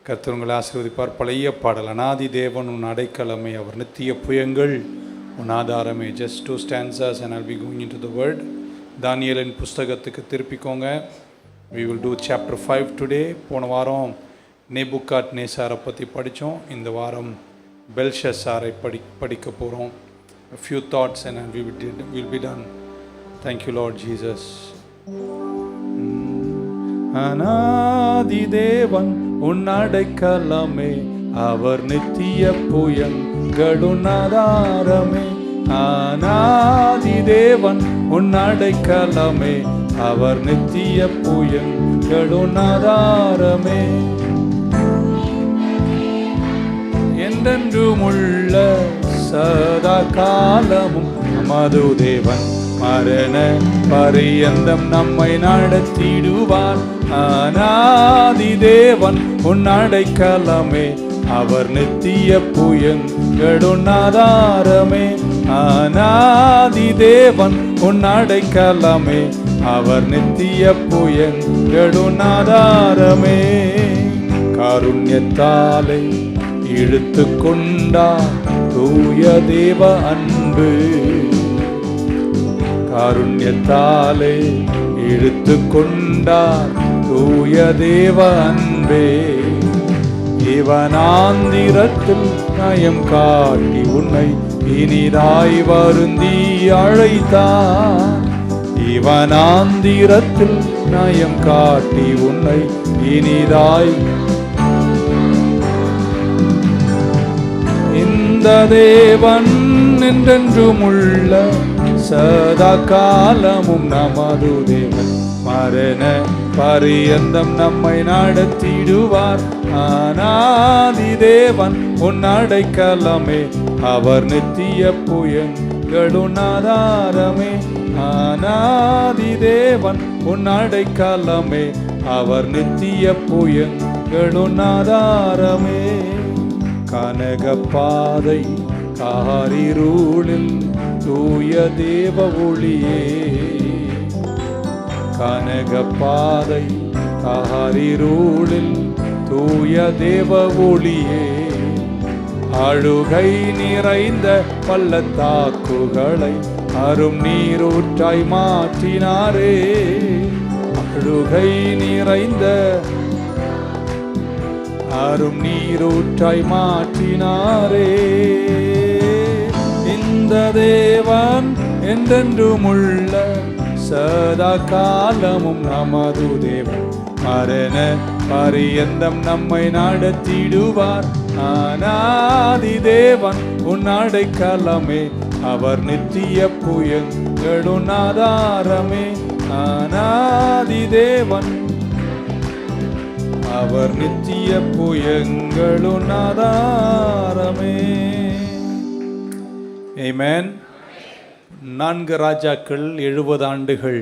கர்த்தர் உங்களை ஆசீர்வதிப்பார். பழைய பாடல், அநாதி தேவன் உன் அடைக்கலமே, அவர் நித்திய புயங்கள் உன் ஆதாரமே. Just 2 stanzas and I'll be going into the word. தானியேலின் புஸ்தகத்துக்கு திருப்பிக்கோங்க. We will do chapter 5 today. போன வாரம் நேபுகாத் நேசாரை பற்றி படித்தோம். இந்த வாரம் பெல்ஷஸ்ஸாரை படிக்க போகிறோம். A few thoughts and we'll be done. Thank you Lord Jesus. அநாதி தேவன் உன் அடைக்கலமே, அவர் நித்திய புயங்களுன் ஆதாரமே. அநாதி தேவன் உன் அடைக்கலமே, அவர் நித்திய புயங்களுன் ஆதாரமே. என்றென்றும் உள்ள சதா காலமும் நமது தேவன் மரண பரியந்தம் நம்மை நடத்திடுவார். அநாதி தேவன் உன் அடைக்கலமே, அவர் நித்திய புயங்களுன் ஆதாரமே. அநாதி தேவன் உன் அடைக்கலமே, அவர் நித்திய புயங்களுன் ஆதாரமே. காருண்யத்தாலே இழுத்து கொண்டார் தூய தேவ அன்பு, காருண்யத்தாலே இழுத்து கொண்டார் தூய தேவ அன்பே. இவனாந்திரத்தில் நயம் காட்டி உன்னை இனிதாய் வருந்தி அழைத்தார். இவனாந்திரத்தில் நயம் காட்டி உன்னை இனிதாய். இந்த தேவன் என்றென்றும் உள்ள சதா காலமும் நமது தேவன் மரண பரியந்தம் நம்மை நடத்திடுவார். அநாதி தேவன் உன் அடைக்கலமே, அவர் நித்திய புயங்களுன் ஆதாரமே. அநாதி தேவன் உன் அடைக்கலமே, அவர் நித்திய புயங்களுன் ஆதாரமே. கனக பாதை காரிருளில் தூய தேவ ஒளியே, கனக பாதை காரிருளில் தூய தேவ ஒளியே. அழுகை நிறைந்த பள்ளத்தாக்குகளை அரும் நீரூற்றாய் மாற்றினாரே. அழுகை நிறைந்த அரும் நீரூற்றாய் மாற்றினாரே. இந்த தேவன் என்றென்றும் உள்ள சதா காலமும் நமது தேவன் மரண பரியந்தம் நம்மை நடத்திடுவார். அநாதி தேவன் உன் அடைக்கலமே, அவர் நித்திய புயங்களுன் ஆதாரமே. அநாதி தேவன் அவர் நித்திய புயங்களுன் ஆதாரமே. ஆமென். 4 ராஜாக்கள் 70 ஆண்டுகள்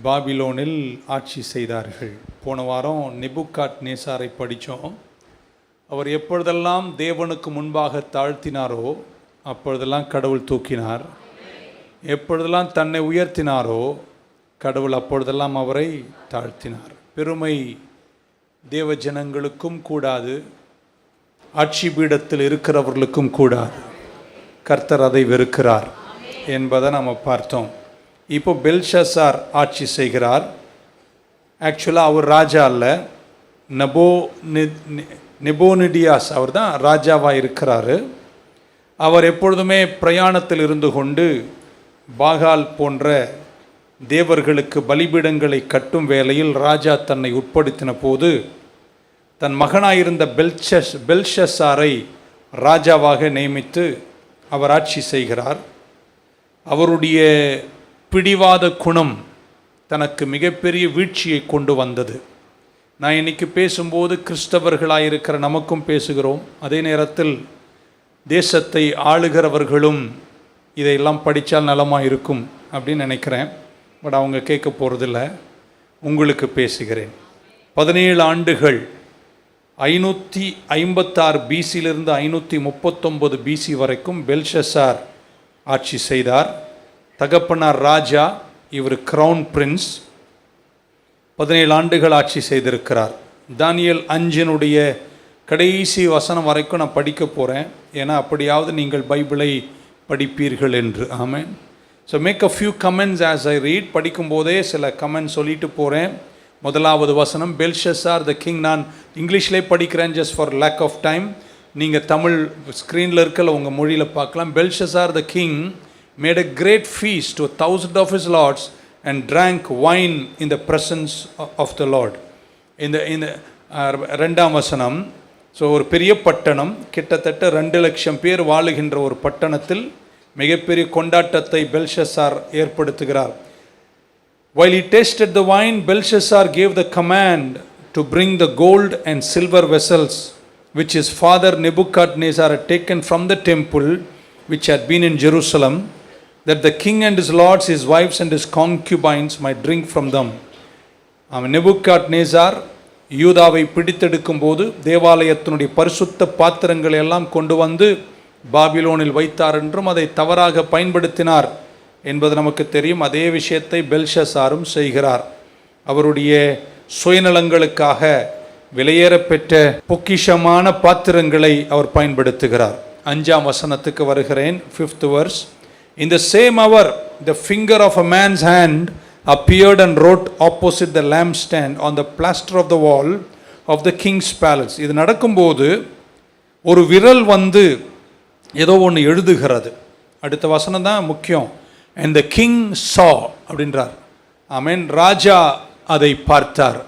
பாபிலோனில் ஆட்சி செய்தார்கள். போன வாரம் நேபுகாத் நேசாரை படித்தோம். அவர் எப்பொழுதெல்லாம் தேவனுக்கு முன்பாக தாழ்த்தினாரோ அப்பொழுதெல்லாம் கடவுள் தூக்கினார். எப்பொழுதெல்லாம் தன்னை உயர்த்தினாரோ கடவுள் அப்பொழுதெல்லாம் அவரை தாழ்த்தினார். பெருமை தேவ ஜனங்களுக்கும் கூடாது, ஆட்சி பீடத்தில் இருக்கிறவர்களுக்கும் கூடாது. கர்த்தர் அதை வெறுக்கிறார் என்பதை நம்ம பார்த்தோம். இப்போ பெல்ஷஸ்ஸார் ஆட்சி செய்கிறார். ஆக்சுவலாக அவர் ராஜா அல்ல, நெபோனிடியாஸ் அவர் தான் ராஜாவாக இருக்கிறாரு. அவர் எப்பொழுதுமே பிரயாணத்தில் இருந்து கொண்டு பாகால் போன்ற தேவர்களுக்கு பலிபீடங்களை கட்டும் வேளையில் ராஜா தன்னை உட்படுத்தின போது தன் மகனாயிருந்த பெல்ஷஸ்ஸாரை ராஜாவாக நியமித்து அவர் ஆட்சி செய்கிறார். அவருடைய பிடிவாத குணம் தனக்கு மிகப்பெரிய வீழ்ச்சியை கொண்டு வந்தது. நான் இன்னைக்கு பேசும்போது கிறிஸ்தவர்களாயிருக்கிற நமக்கும் பேசுகிறோம். அதே நேரத்தில் தேசத்தை ஆளுகிறவர்களும் இதையெல்லாம் படித்தால் நலமாக இருக்கும் அப்படின்னு நினைக்கிறேன். பட் அவங்க கேட்க போகிறதில்ல, உங்களுக்கு பேசுகிறேன். 17 ஆண்டுகள் 556 பிசியிலிருந்து 539 பிசி வரைக்கும் பெல்ஷஸ்ஸார் ஆட்சி செய்தார். தகப்பனார் ராஜா, இவர் கிரவுன் பிரின்ஸ். 17 ஆண்டுகள் ஆட்சி செய்திருக்கிறார். தானியேல் 5 கடைசி வசனம் வரைக்கும் நான் படிக்க போகிறேன். ஏன்னா அப்படியாவது நீங்கள் பைபிளை படிப்பீர்கள் என்று. Amen. So make a few comments as I read. படிக்கும்போதே சில கமெண்ட் சொல்லிட்டு போகிறேன். முதலாவது வசனம், பெல்ஷசார் த கிங். நான் இங்கிலீஷ்லேயே படிக்கிறேன் just for lack of time. நீங்கள் தமிழ் ஸ்க்ரீனில் இருக்கல உங்கள் மொழியில் பார்க்கலாம். Belshazzar the king made a great feast to 1,000 of his lords and drank wine in the presence of the Lord. இந்த ரெண்டாம் வசனம். ஸோ ஒரு பெரிய பட்டணம், கிட்டத்தட்ட 2 லட்சம் பேர் வாழுகின்ற ஒரு பட்டணத்தில் மிகப்பெரிய கொண்டாட்டத்தை பெல்ஷசார் ஏற்படுத்துகிறார். While he tasted the wine, Belshazzar gave the command to bring the gold and silver vessels which his father Nebuchadnezzar had taken from the temple which had been in Jerusalem, that the king and his lords, his wives and his concubines might drink from them. நெபுகாத்நேசார் யூதாவை பிடித்தெடுக்கும் போது தேவாலயத்தினுடைய பரிசுத்த பாத்திரங்களை எல்லாம் கொண்டு வந்து பாபிலோனில் வைத்தார் என்றும் அதை தவறாக பயன்படுத்தினார் என்பது நமக்கு தெரியும். அதே விஷயத்தை பெல்ஷசாரும் செய்கிறார். அவருடைய சுயநலங்களுக்காக விலையேறப்பெற்ற பொக்கிஷமான பாத்திரங்களை அவர் பயன்படுத்துகிறார். 5ஆம் வசனத்துக்கு வருகிறேன். 5th verse. In the same hour, the finger of a man's hand appeared and wrote opposite the lampstand on the plaster of the wall of the king's palace. இது நடக்கும்போது ஒரு விரல் வந்து ஏதோ ஒன்று எழுதுகிறது. அடுத்த வசனம் தான் முக்கியம். And the king saw அப்படின்றார். ஆமென். ராஜா அதை பார்த்தார்.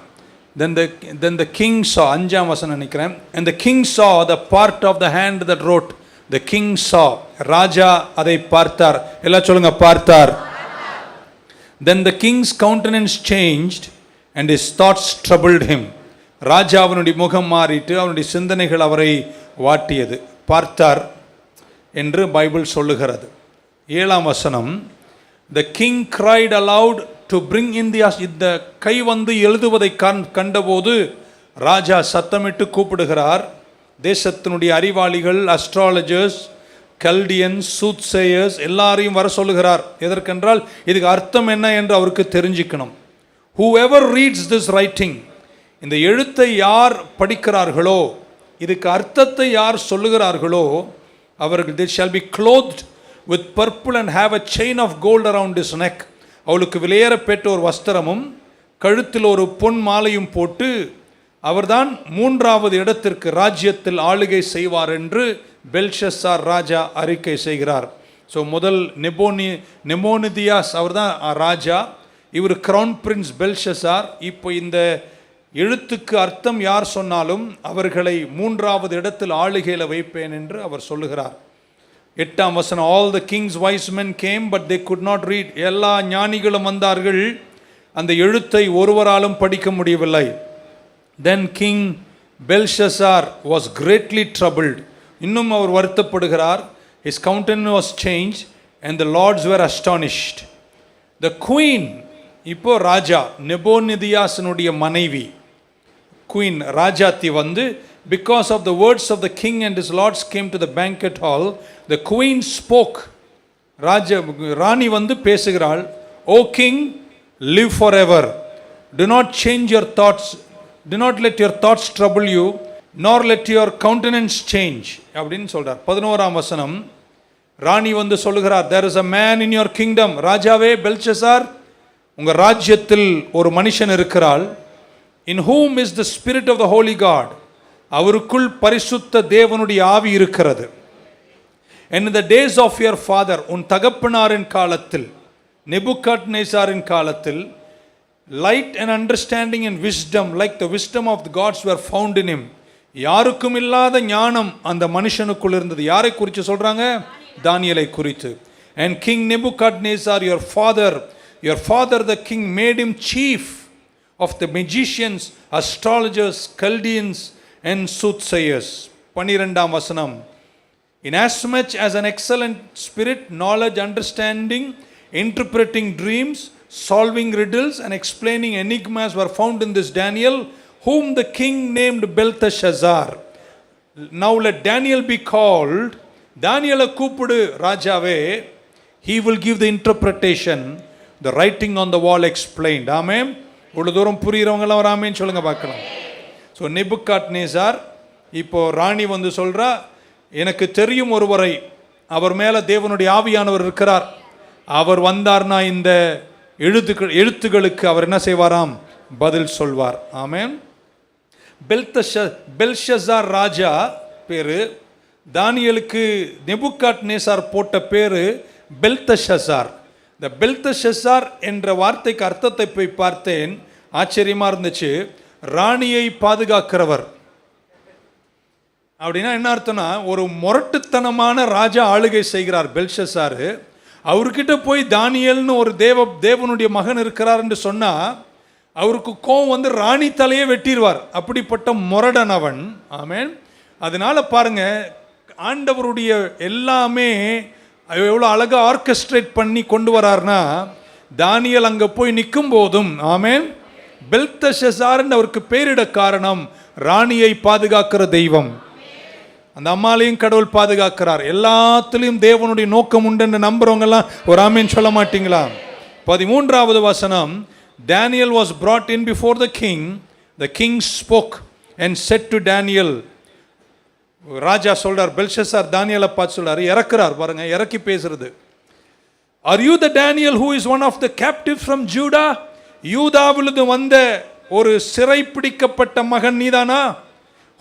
Then the king saw. 5ஆம் வசனம் நினைக்கிறேன். And the king saw the part of the hand that wrote. The king saw. ராஜா அதை பார்த்தார். எல்லாம் சொல்லுங்க, பார்த்தார். Then the king's countenance changed and his thoughts troubled him. ராஜா அவனுடைய முகம் மாறிட்டு அவனுடைய சிந்தனைகள் அவரை வாட்டியது. பார்த்தார் என்று பைபிள் சொல்லுகிறது. 7ஆம் வசனம். The king cried aloud to bring in இந்த கை வந்து எழுதுவதை கண்டபோது ராஜா சத்தமிட்டு கூப்பிடுகிறார். தேசத்தினுடைய அறிவாளிகள், அஸ்ட்ராலஜர்ஸ், கல்டியன்ஸ், சூத்சேயர்ஸ் எல்லாரையும் வர சொல்லுகிறார். எதற்கென்றால் இதுக்கு அர்த்தம் என்ன என்று அவருக்கு தெரிஞ்சுக்கணும். Whoever reads this writing, இந்த எழுத்தை யார் படிக்கிறார்களோ, இதுக்கு அர்த்தத்தை யார் சொல்லுகிறார்களோ, அவர்கள் they shall be clothed with purple and have a chain of gold around his neck. அவளுக்கு விலையேறப்பெற்ற ஒரு வஸ்திரமும் கழுத்தில் ஒரு பொன் மாலையும் போட்டு அவர்தான் 3வது இடத்திற்கு ராஜ்யத்தில் ஆளுகை செய்வார் என்று பெல்ஷசார் ராஜா அறிக்கை செய்கிறார். ஸோ முதல் நெபோனிதியாஸ் அவர்தான் ராஜா, இவர் கிரவுன் பிரின்ஸ் பெல்ஷசார். இப்போ இந்த எழுத்துக்கு அர்த்தம் யார் சொன்னாலும் அவர்களை 3வது இடத்தில் ஆளுகையில் வைப்பேன் என்று அவர் சொல்லுகிறார். 8ஆம் வசனம். All the king's wise men came but they could not read. எல்லா ஞானிகளும் வந்தார்கள், அந்த எழுத்தை ஒருவராலும் படிக்க முடியவில்லை. Then King Belshazzar was greatly troubled. இன்னும் அவர் வருத்தப்படுகிறார். His countenance was changed and the lords were astonished. The queen, இப்போ ராஜா நெபோனிதியாசனுடைய மனைவி குயின் ராஜாத்தி வந்து, because of the words of the king and his lords came to the banquet hall, the queen spoke. ராணி வந்து பேசுகிறாள். O king, live forever. Do not change your thoughts. Do not let your thoughts trouble you, nor let your countenance change. அப்படின்னு சொல்றார். 11ஆம் வசனம். ராணி வந்து சொல்லுகிறார், there is a man in your kingdom. ராஜாவே பெல்ஷசார், உங்க ராஜ்யத்தில் ஒரு மனுஷன் இருக்கிறாள். In whom is the spirit of the holy God. அவருக்குள் பரிசுத்த தேவனுடைய ஆவி இருக்கிறது. And in the days of your father, உன் தகப்பனாரின் காலத்தில், நெபுகாத்நேசாரின் காலத்தில், light and understanding and wisdom like the wisdom of the gods were found in him. யாருக்கும் இல்லாத ஞானம் அந்த மனுஷனுக்குள் இருந்தது. யாரை குறித்து சொல்றாங்க? தானியேலை குறித்து. And King Nebuchadnezzar, your father the king made him chief of the magicians, astrologers, Chaldeans and soothsayers. 12ஆம் வசனம். Inasmuch as an excellent spirit, knowledge, understanding, interpreting dreams, solving riddles and explaining enigmas were found in this Daniel, whom the king named Belteshazzar. Now let Daniel be called. Daniel கூப்பிடு ராஜாவே. He will give the interpretation, the writing on the wall explained. Amen. இவ்வளவு தூரம் புரியுறவங்க எல்லாம் ஆமென் சொல்லுங்க பார்க்கலாம். So நேபுகாத்நேசார் இப்போ ராணி வந்து சொல்கிறா, எனக்கு தெரியும் ஒருவரை, அவர் மேலே தேவனுடைய ஆவியானவர் இருக்கிறார், அவர் வந்தார்னா இந்த எழுத்துகளுக்கு அவர் என்ன செய்வாராம், பதில் சொல்வார். ஆமென். பெல்ஷஸார் ராஜா பேரு, தானியலுக்கு நேபுகாத்நேசார் போட்ட பேரு பெல்தஷஸார். இந்த பெல்தஷஸார் என்ற வார்த்தைக்கு அர்த்தத்தை போய் பார்த்தேன், ஆச்சரியமாக இருந்துச்சு. ராணியை பாதுகாக்கிறவர் அப்படின்னா என்ன அர்த்தம்னா, ஒரு முரட்டுத்தனமான ராஜா ஆளுகை செய்கிறார் பெல்ஷஸார். அவர்கிட்ட போய் தானியல்னு ஒரு தேவனுடைய மகன் இருக்கிறார் என்று சொன்னால் அவருக்கு கோவம் வந்து ராணி தலையே வெட்டிடுவார். அப்படிப்பட்ட முரடன் அவன். ஆமென். அதனால பாருங்க, ஆண்டவருடைய எல்லாமே எவ்வளோ அழகாக ஆர்கெஸ்ட்ரேட் பண்ணி கொண்டு வரார்னா, தானியல் அங்கே போய் நிற்கும் போதும் ஆமென், பெல்தஷஸார்னு அவருக்கு பேரிட காரணம் ராணியை பாதுகாக்கிற தெய்வம். அந்த அம்மாலையும் கடவுள் பாதுகாக்கிறார். எல்லாத்துலேயும் தேவனுடைய நோக்கம் உண்டு என்று நம்புறவங்கெல்லாம் ஒரு ஆமீன் சொல்ல மாட்டீங்களா? 13வது வசனம், Daniel was brought in before the king. The king spoke and said to Daniel. ராஜா சொல்றார், பெல்ஷஸார் தானியலை பார்த்து சொல்றாரு, இறக்குறார் பாருங்க, இறக்கி பேசுறது. Are you the Daniel who is one of the captives from Judah? யூதாவிலிருந்து வந்த ஒரு சிறை பிடிக்கப்பட்ட மகன் நீதானா?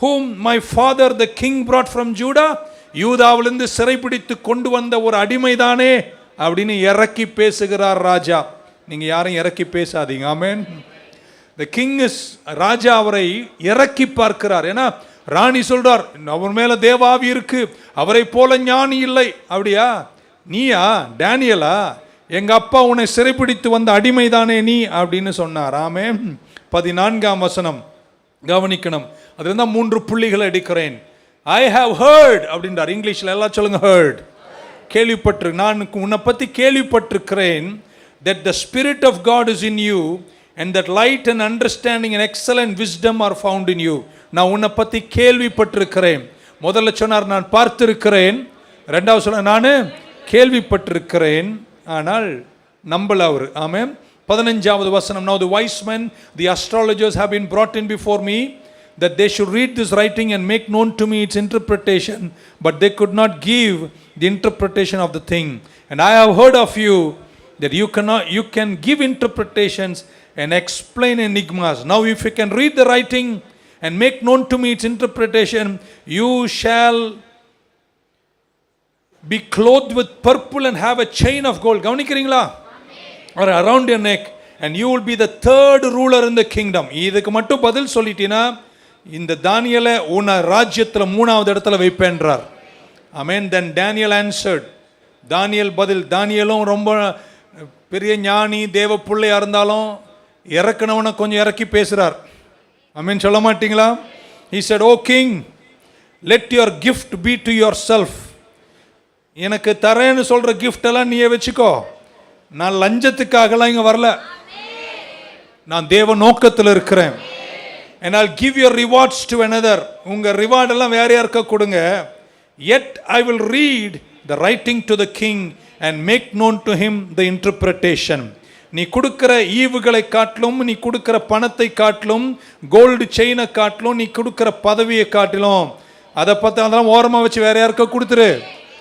Whom my father the king brought from Judah? யூதாவிலிருந்து சிறைப்பிடித்து கொண்டு வந்த ஒரு அடிமைதானே அப்படின்னு இறக்கி பேசுகிறார் ராஜா. நீங்க யாரும் இறக்கி பேசாதீங்க. ஆமென். The king is, ராஜா அவரை இறக்கி பார்க்கிறார். ஏன்னா ராணி சொல்றார், அவர் மேல தேவாவி இருக்கு, அவரை போல ஞானி இல்லை. அப்படியா? நீயா டேனியலா? எங்க அப்பா உன்னை சிறைப்பிடித்து வந்த அடிமைதானே நீ அப்படின்னு சொன்னார். ஆமென். 14ஆம் வசனம் கவனிக்கணும். அதுல இருந்தா 3 புள்ளிகளை எடுக்கிறேன். ஐ ஹவ் ஹர்ட் அப்படின்றார். இங்கிலீஷ்ல எல்லாம் சொல்லுங்க, ஹர்ட். கேள்விப்பட்டு, நான் உன்னை பத்தி கேள்விப்பட்டிருக்கிறேன். that the spirit of God is in you and that light and understanding and excellent wisdom are found in you. நான் உன்னை பத்தி கேள்விப்பட்டிருக்கிறேன். முதல்ல சொன்னார் நான் பார்த்திருக்கிறேன், ரெண்டாவது சொன்ன நான் கேள்விப்பட்டிருக்கிறேன், ஆனால் நம்பல அவர். ஆமென். 15வது வசனம், now the wise men, the astrologers have been brought in before me that they should read this writing and make known to me its interpretation, but they could not give the interpretation of the thing. And I have heard of you that you can give interpretations and explain enigmas. Now if you can read the writing and make known to me its interpretation, you shall be clothed with purple and have a chain of gold. கவனிக்கிறீங்களா? or around your neck, and you will be the third ruler in the kingdom. இதுக்கு மட்டும் பதில் சொல்லிட்டீனா இந்த தானியேலை உன்னை ராஜ்யத்துல 3வது இடத்துல வைப்பேன்றார். ஆமென். then Daniel answered. தானியேல் பதில், தானியேலும் ரொம்ப பெரிய ஞானி தேவ பிள்ளையா இருந்தாலும் இறக்குனவனை கொஞ்சம் இறக்கி பேசுறார். ஆமென் சொல்ல மாட்டீங்களா? he said, O king, let your gift be to yourself. எனக்கு தரேன்னு சொல்ற கிஃப்ட் எல்லாம் நீயே வச்சுக்கோ. நான் லஞ்சத்துக்காகலாம் இங்க வரல, நான் தேவ நோக்கத்தில் இருக்கிறேன். and I'll give your rewards to another. உங்க ரிவார்ட் எல்லாம் வேற யாருக்க கொடுங்க. yet I will read the writing to the king and make known to him the interpretation. நீ கொடுக்கிற ஈவுகளை காட்டிலும், நீ கொடுக்கிற பணத்தை காட்டிலும், கோல்டு செயினை காட்டிலும், நீ கொடுக்கிற பதவியை காட்டிலும், அதை பத்தி அதெல்லாம் ஓரமா வச்சு வேற யாருக்க கொடுத்துரு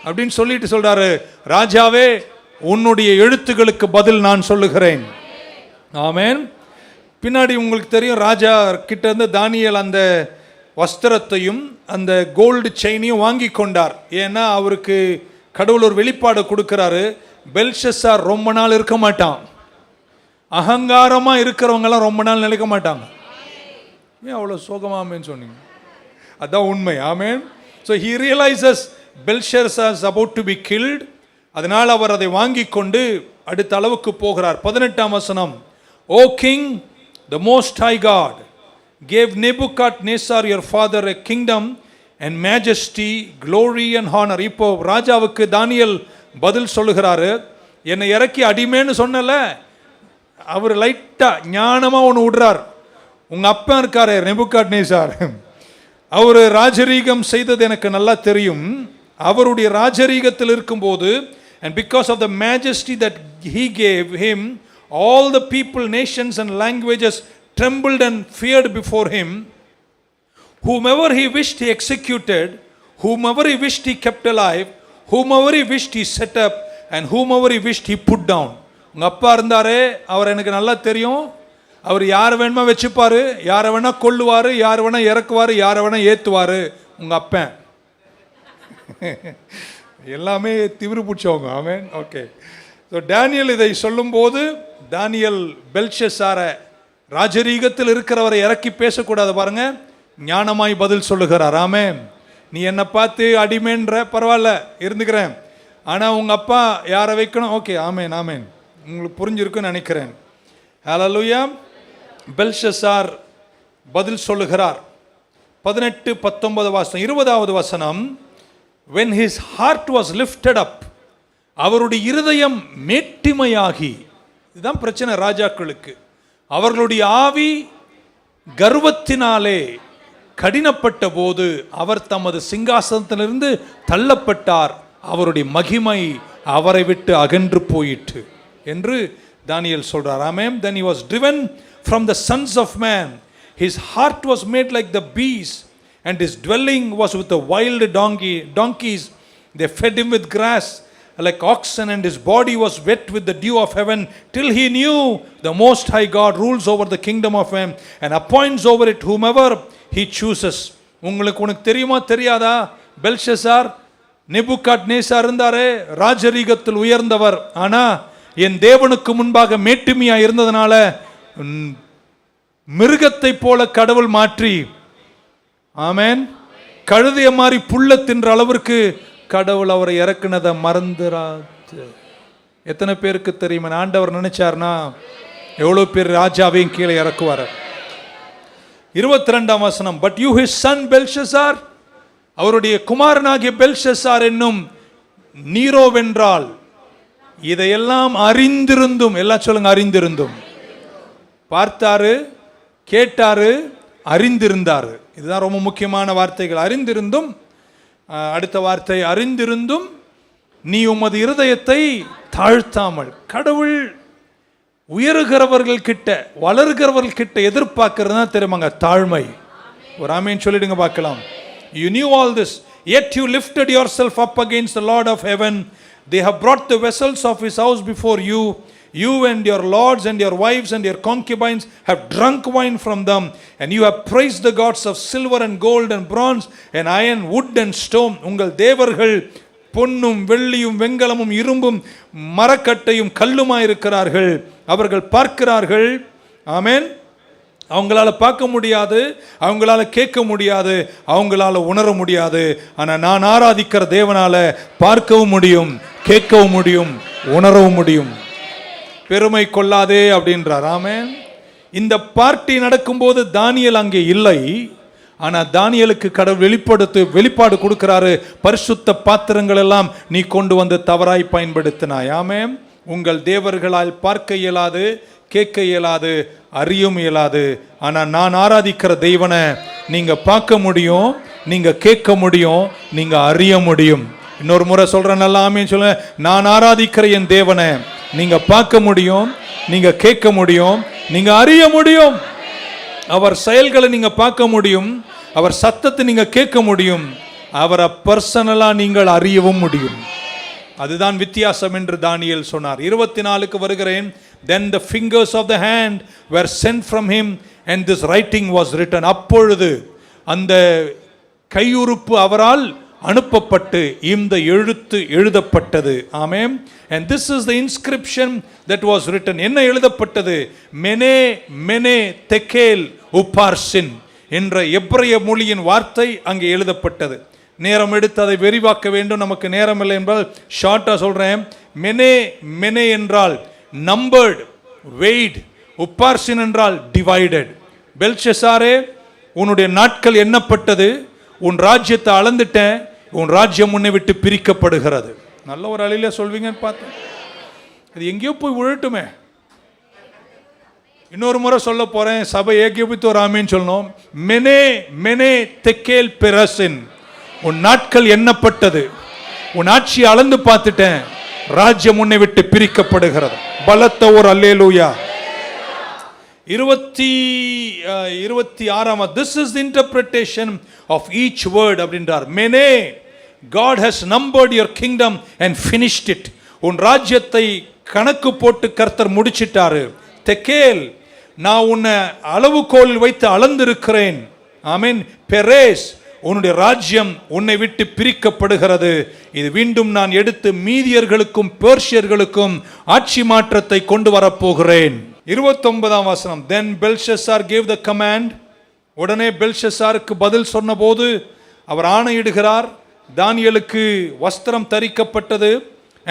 அப்படின்னு சொல்லிட்டு சொல்றாரு, ராஜாவே உன்னுடைய எழுத்துகளுக்கு பதில் நான் சொல்லுகிறேன். ஆமென். பின்னாடி உங்களுக்கு தெரியும், ராஜா கிட்ட இருந்து தானியேல் அந்த வஸ்திரத்தையும் அந்த கோல்டு செயினையும் வாங்கி கொண்டார். ஏன்னா அவருக்கு கடவுள் ஒரு வெளிப்பாடு கொடுக்கிறாரு. பெல்ஷஸார் ரொம்ப நாள் இருக்க மாட்டான். அகங்காரமா இருக்கிறவங்கலாம் ரொம்ப நாள் நிலைக்க மாட்டாங்க. ஏன் அவ்வளோ சோகமாமேன்னு சொன்னீங்க? அதான் உண்மை. Amen. So he realizes Belshazzar is about to be killed. அதனால் அவர் அதை வாங்கி கொண்டு அடுத்த அளவுக்கு போகிறார். 18ஆம் வசனம், O king, the most high God gave Nebuchadnezzar your father a kingdom and majesty, glory and honor. இப்போ ராஜாவுக்கு தானியேல் பதில் சொல்லுகிறாரு, என்னை இறக்கி அடிமேன்னு சொன்னல, அவர் லைட்டா ஞானமா ஒன்று விடுறார். உங்க அப்பா இருக்காரு நெபுகாத்நேசார், அவர் ராஜரீகம் செய்தது எனக்கு நல்லா தெரியும். அவருடைய ராஜரீகத்தில் இருக்கும்போது, and because of the majesty that he gave him, all the people, nations and languages trembled and feared before him. whomever he wished he executed, whomever he wished he kept alive, whomever he wished he set up, and whomever he wished he put down. உங்கள் அப்பா இருந்தாரே, அவர் எனக்கு நல்லா தெரியும். அவர் யார் வேணுமா வச்சுப்பார், யாரை வேணா கொல்லுவார், யார் வேணா இறக்குவார், யாரை வேணா ஏற்றுவார். உங்கள் அப்பன் எல்லாமே திமிரு பிடிச்சவங்க. ஆமென். ஓகே. ஸோ டேனியல் இதை சொல்லும்போது, தானியல் பெல்ஷஸ்ஸாரை, ராஜரீகத்தில் இருக்கிறவரை இறக்கி பேசக்கூடாது பாருங்க, ஞானமாய் பதில் சொல்லுகிறார். ஆமென். நீ என்னை பார்த்து அடிமேன்ற, பரவாயில்ல இருந்துக்கிறேன், ஆனால் உங்கள் அப்பா யாரை வைக்கணும்? ஓகே, ஆமேன் ஆமேன், உங்களுக்கு புரிஞ்சிருக்குன்னு நினைக்கிறேன். ஹல்லேலூயா. பெல்ஷஸ்ஸார் பதில் சொல்லுகிறார். 18-19 வாசனம். 20வது வசனம். when his heart was lifted up, அவருடைய இருதயம் மேட்டிமையாகி. இதுதான் பிரச்சனை ராஜாக்களுக்கு. அவர்களுடைய ஆவி கர்வத்தினாலே கடினப்பட்ட போது அவர் தமது சிங்காசனத்திலிருந்து தள்ளப்பட்டார், அவருடைய மகிமை அவரை விட்டு அகன்று போயிற்று என்று தானியேல் சொல்றார். ஆமென். then he was driven from the sons of man, his heart was made like the beast, and his dwelling was with the wild donkeys. They fed him with grass like oxen, and his body was wet with the dew of heaven, till he knew the most high God rules over the kingdom of man and appoints over it whomever he chooses. உனக்கு தெரியுமா தெரியாதா? பெல்ஷஸ்ஸார், நேபுகாத்நேசார் இருந்தாரே, ராஜரீகத்தில் உயர்ந்தவர். ஆனா என் தேவனுக்கு முன்பாக மேட்டுமையா இருந்ததனால மிருகத்தை போல கடவுள் மாற்றி, ஆமென், கழுதைய மாதிரி புல்ல தின்ற அளவிற்கு கடவுள் அவரை இறக்குனதை மறந்துராது. எத்தனை பேருக்கு தெரியுமா? ஆண்டவர் நினைச்சார்னா எவ்வளவு பேர் ராஜாவையும் கீழே இறக்குவார். 22ஆம் வசனம். but you his son Belshazzar, அவருடைய குமாரனாகிய பெல்ஷஸ்ஸார் என்னும் நீரோவென்றால் இதையெல்லாம் அறிந்திருந்தும், எல்லாம் சொல்லுங்க, அறிந்திருந்தும், பார்த்தாரு, கேட்டாரு, அறிந்திருந்தாரு. இதுதான் ரொம்ப முக்கியமான வார்த்தைகள். அறிந்திருந்தும், அடுத்த வார்த்தை அறிந்திருந்தும் நீ உமது இருதயத்தை தாழ்த்தாமல். கடவுள் உயர்கிறவர்கள் கிட்ட, வளர்கிறவர்கள் கிட்ட எதிர்பார்க்கிறது தான் தெரியுமாங்க தாழ்மை. ஒரு ஆமேன் சொல்லிடுங்க பார்க்கலாம். You knew all this, yet you lifted yourself up against the Lord of heaven. They have brought the vessels of his house before you. You and your lords and your wives and your concubines have drunk wine from them, and you have praised the gods of silver and gold and bronze and iron, wood and stone. உங்கள் தேவர்கள் பொன்னும் வெள்ளியும் வெண்கலமும் இரும்பும் மரக்கட்டையும் கல்லுமாய் இருக்கிறார்கள். அவர்கள் பார்க்கிறார்கள், ஆமென், அவங்களால பார்க்க முடியாது, அவங்களால கேட்க முடியாது, அவங்களால உணர முடியாது. ஆனால் நான் ஆராதிக்கிற தேவனால பார்க்கவும் முடியும், கேட்கவும் முடியும், உணரவும் முடியும். பெருமை கொள்ளாதே அப்படின்றார். ஆமென். இந்த பார்ட்டி நடக்கும்போது தானியேல் அங்கே இல்லை. ஆனால் தானியேலுக்கு கடவுள் வெளிப்பாடு கொடுக்கிறாரு. பரிசுத்த பாத்திரங்கள் எல்லாம் நீ கொண்டு வந்து தவறாய் பயன்படுத்தினாய். ஆமென். உங்கள் தேவர்களால் பார்க்க இயலாது, கேட்க இயலாது, அறியும் இயலாது. ஆனால் நான் ஆராதிக்கிற தெய்வனை நீங்க பார்க்க முடியும், நீங்க கேட்க முடியும், நீங்க அறிய முடியும். இன்னொரு முறை சொல்றேன், நல்லா ஆமென் சொல்ல. நான் ஆராதிக்கிற என் தேவனை நீங்க பார்க்க முடியும், நீங்க கேட்க முடியும், நீங்க அறிய முடியும். அவர் செயல்களை நீங்க பார்க்க முடியும், அவர் சத்தத்தை நீங்க கேட்க முடியும், அவரை பர்சனலா நீங்கள் அறியவும் முடியும். அதுதான் வித்தியாசம் என்று தானியேல் சொன்னார். 24க்கு வருகிறேன். then the fingers of the hand were sent from him and this writing was written. அப்பொழுது அந்த கையுறுப்பு அவரால் அனுப்பப்பட்டு இந்த எழுத்து எழுதப்பட்டது. ஆமென். and this is the inscription that was written. என்ன எழுதப்பட்டது? மெனே மெனே தெக்கேல் உப்பார்சின் என்ற எபிரேய மொழியின் வார்த்தை அங்கே எழுதப்பட்டது. நேரம் எடுத்து அதை விரிவாக்க வேண்டும், நமக்கு நேரம் இல்லை என்பதால் ஷார்ட்டா சொல்றேன். மெனே மெனே என்றால் நம்பர்டு, வெய்ட். உப்பார்சின் என்றால் டிவைடட். பெல்ஷஸ்ஸாரே, உன்னுடைய நாட்கள் எண்ணப்பட்டது, உன் ராஜ்யத்தை அளந்துட்டேன், உன் ராஜ்யம் உன்னை விட்டு பிரிக்கப்படுகிறது. நல்ல ஒரு அழில சொல்வீங்கன்னு பார்த்தேன். அது எங்கேயோ போய் விழட்டுமே. இன்னொரு முறை சொல்ல போறேன், சபை ஏகீபித்து ஒரு ஆமீன் சொல்லணும். மெனே மெனே தெக்கேல் பெரசின், உன் நாட்கள் எண்ணப்பட்டது, உன் ஆட்சி அளந்து பார்த்துட்டேன், ராஜ்யம் உன்னை விட்டு பிரிக்கப்படுகிறது. பலத்த ஒரு அல்லேலூயா. 26 this is the interpretation of each word அப்படின்றார். Mene, God has numbered your kingdom and finished it. உன் ராஜ்யத்தை கணக்கு போட்டு கர்த்தர் முடிச்சிட்டாரு. தெக்கேல், நான் உன்னை அளவுகோலில் வைத்து அளந்திருக்கிறேன். ஆமென். பெரேஸ், உன்னுடைய ராஜ்யம் உன்னை விட்டு பிரிக்கப்படுகிறது. இது மீண்டும் நான் எடுத்து மீதியர்களுக்கும் பெர்ஷியர்களுக்கும் ஆட்சி மாற்றத்தை கொண்டு வரப்போகிறேன். 29ஆம் வசனம். Then Belshazzar gave the command. உடனே பெல்ஷஸ்ஸாருக்கு பதில் சொன்னபோது அவர் ஆணையிடுகிறார். தானியேலுக்கு வஸ்திரம் தரிக்கப்பட்டது.